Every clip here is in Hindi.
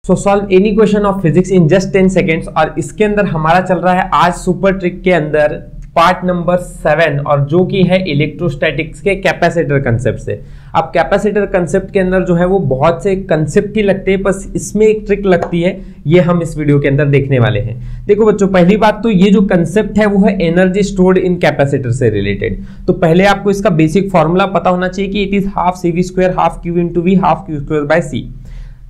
So solve any question of physics in just 10 seconds. और इसके अंदर हमारा चल रहा है आज सुपर ट्रिक के अंदर पार्ट नंबर 7 और जो कि है इलेक्ट्रोस्टैटिक्स के कैपेसिटर कंसेप्ट से। अब कैपेसिटर कंसेप्ट के अंदर जो है वो बहुत से कंसेप्ट ही लगते हैं, बस इसमें एक ट्रिक लगती है, ये हम इस वीडियो के अंदर देखने वाले हैं। देखो बच्चों, पहली बात तो ये जो कंसेप्ट है वो है एनर्जी स्टोर्ड इन कैपेसिटर से रिलेटेड। तो पहले आपको इसका बेसिक फॉर्मूला पता होना चाहिए कि it is half CV square half Q into V half Q square by C।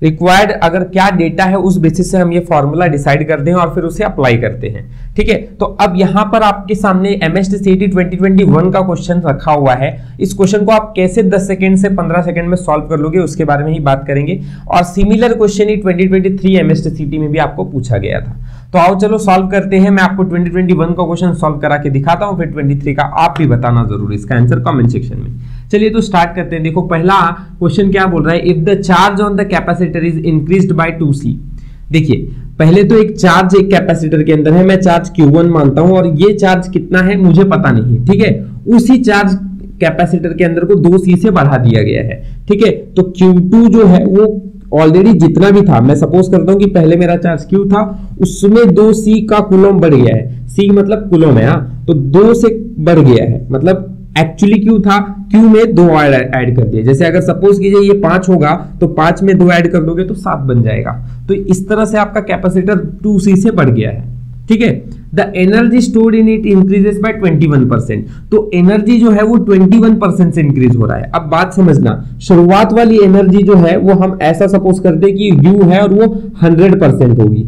Required अगर क्या डेटा है उस बेसिस से हम ये फॉर्मूला डिसाइड करते हैं और फिर उसे अप्लाई करते हैं। ठीक है, तो अब यहां पर आपके सामने MST/CET 2021 का क्वेश्चन रखा हुआ है। इस क्वेश्चन को आप कैसे 10 सेकंड से 15 सेकंड में सॉल्व कर लोगे उसके बारे में ही बात करेंगे। और सिमिलर क्वेश्चन ही 2023 MST/CET में भी आपको पूछा गया था। तो आओ चलो सॉल्व करते हैं। मैं आपको 2021 का क्वेश्चन सॉल्व करा के दिखाता हूं, फिर 23 का आप भी बताना जरूर इसका आंसर कमेंट सेक्शन में। चलिए तो स्टार्ट करते हैं। देखो पहला क्वेश्चन क्या बोल रहा है, if the charge on the capacitor is increased by 2C। देखिए पहले तो एक चार्ज एक कैपेसिटर के अंदर है, मैं चार्ज Q1 मानता हूं और ये चार्ज कितना है मुझे पता नहीं। ठीक है, उसी चार्ज कैपेसिटर के अंदर को 2C से बढ़ा दिया गया है। ठीक है, तो Q2 जो है वो ऑलरेडी जितना भी था, मैं सपोज करता हूं कि पहले मेरा चार्ज Q था, उसमें 2C का कूलम बढ़ गया है। C मतलब कूलम है, तो 2 से बढ़ गया है, मतलब एक्चुअली Q था, Q में 2 ऐड कर दिए। जैसे अगर सपोज कीजिए ये 5 होगा तो 5 में 2 ऐड कर दोगे तो 7 बन जाएगा। तो इस तरह से आपका कैपेसिटर 2C से बढ़ गया है। ठीक है, the energy stored in it increases by 21%। तो एनर्जी जो है वो 21% से इंक्रीज हो रहा है। अब बात समझना, शुरुआत वाली एनर्जी जो है वो हम ऐसा सपोज करते हैं कि U है और वो 100% होगी।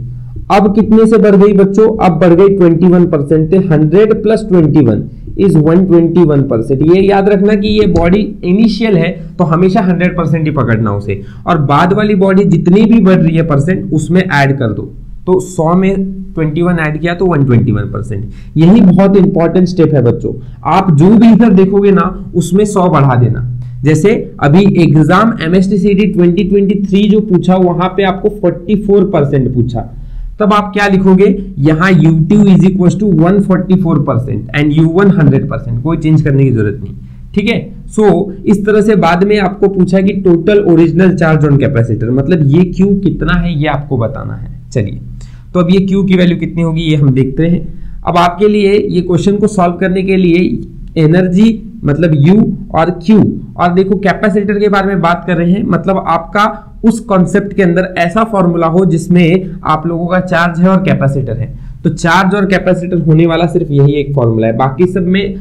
अब कितने से बढ़ गई बच्चों, अब बढ़ गई 21%। 100 प्लस 21 इज 121%। ये याद रखना कि ये बॉडी इनिशियल है तो हमेशा 100% ही पकड़ना उसे, और बाद वाली बॉडी जितनी भी बढ़ रही है परसेंट उसमें ऐड कर दो। तो 100 में 21 ऐड किया तो 121%। यही बहुत इंपॉर्टेंट स्टेप है बच्चों। आप जो भी इधर देखोगे ना उसमें 100 बढ़ा देना। जैसे अभी एग्जाम MST/CET 2023 जो पूछा वहां पे आपको 44% पूछा, तब आप क्या लिखोगे, यहां U2 is equal to 144% and U1 100%, कोई चेंज करने की जरूरत नहीं। ठीक है, सो इस तरह से बाद में आपको पूछा कि total original charge on capacitor, मतलब ये Q कितना है ये आपको बताना है। चलिए तो अब ये Q की वैल्यू कितनी होगी ये हम देखते हैं। अब आपके लिए ये क्वेश्चन को सॉल्व करने के लिए एनर्जी मतलब U और Q, और देखो कैपेसिटर के बारे में बात कर रहे हैं, मतलब आपका उस कॉन्सेप्ट के अंदर ऐसा फॉर्मूला हो जिसमें आप लोगों का चार्ज है और कैपेसिटर है। तो चार्ज और कैपेसिटर होने वाला सिर्फ यही एक फॉर्मूला है, बाकी सब में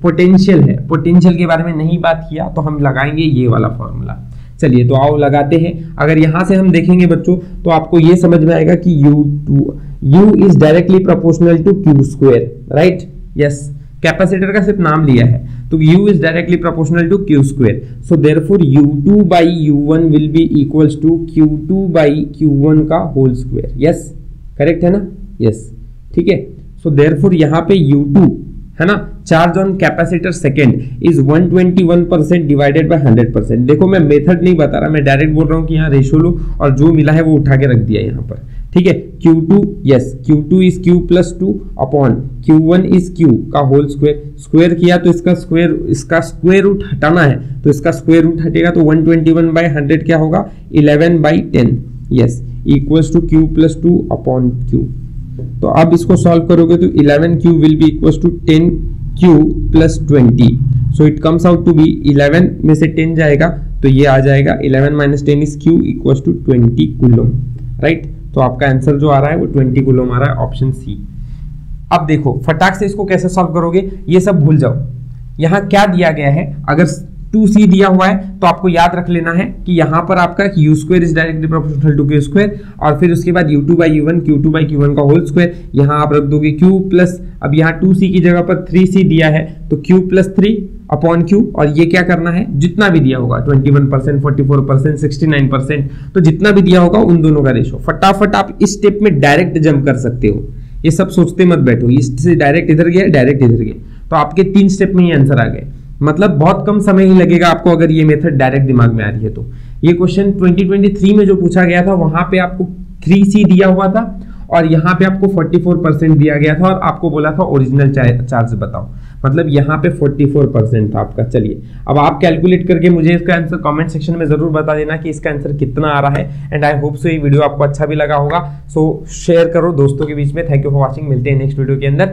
पोटेंशियल है। पोटेंशियल के बारे में नहीं बात किया तो हम लगाएंगे ये वाला फॉर्मूला। चलिए तो आओ लगाते हैं। अगर यहां से हम देखेंगे बच्चों तो आपको ये समझ में आएगा कि U is directly proportional to Q square, right? Yes, capacitor का सिर्फ नाम लिया है, तो U is directly proportional to Q square. So therefore U2 by U1 will be equals to Q2 by Q1 का होल स्क्वायर। यस, करेक्ट है ना? यस, ठीक है। सो देयरफॉर यहाँ पे U2 है ना, charge on capacitor second is 121% divided by 100%। देखो मैं मेथड नहीं बता रहा, मैं डायरेक्ट बोल रहा हूँ कि यहाँ रेशो लो और जो मिला है वो उठा के रख दिया यहाँ पर। ठीक है, Q2, yes, Q2 is Q plus 2 upon Q1 is Q का होल स्क्वायर। स्क्वायर किया तो इसका स्क्वायर रूट हटाना है, तो इसका स्क्वायर रूट हटेगा तो 121 बाय 100 क्या होगा, 11 by 10। Yes, equals to Q plus 2 upon Q। तो अब इसको सॉल्व करोगे तो 11Q will be equals to 10Q plus 20। So it comes out to be 11 में से 10 जाएगा तो ये आ जाएगा 11 minus 10 is Q equals to 20 coulomb, right? तो आपका आंसर जो आ रहा है वो 20 कूलम आ रहा है, ऑप्शन सी। अब देखो फटाक से इसको कैसे सॉल्व करोगे, ये सब भूल जाओ। यहाँ क्या दिया गया है, अगर 2C दिया हुआ है तो आपको याद रख लेना है कि यहाँ पर आपका U square is directly proportional to Q square, और फिर उसके बाद U2 by U1 Q2 by Q1 का होल स्क्वायर। यहाँ आप रख दोगे Q प्लस, अब यहाँ 2C की जगह पर 3C दिया है तो Q प्लस 3 अपॉन Q, और ये क्या करना है, जितना भी दिया होगा 21%, 44%, 69%, तो जितना भी दिया होगा उन दोनों का रेशो। फटाफट आप इस स्टेप में डायरेक्ट जंप कर सकते हो, ये सब सोचते मत बैठो। इससे डायरेक्ट इधर गया, डायरेक्ट इधर गए, तो आपके 3 स्टेप में ही आंसर आ गए। मतलब बहुत कम समय ही लगेगा आपको अगर ये मेथड डायरेक्ट दिमाग में आ रही है तो। ये क्वेश्चन 2023 में जो पूछा गया था वहां पे आपको 3C दिया हुआ था और यहाँ पे आपको 44% दिया गया था और आपको बोला था ओरिजिनल चार्ज बताओ। मतलब यहाँ पे 44% था आपका। चलिए अब आप कैलकुलेट करके मुझे इसका आंसर कमेंट सेक्शन में जरूर बता देना कि इसका आंसर कितना आ रहा है। एंड आई होप सो ये वीडियो आपको अच्छा भी लगा होगा। सो शेयर करो दोस्तों के बीच में। थैंक यू फॉर वॉचिंग, मिलते हैं नेक्स्ट वीडियो के अंदर।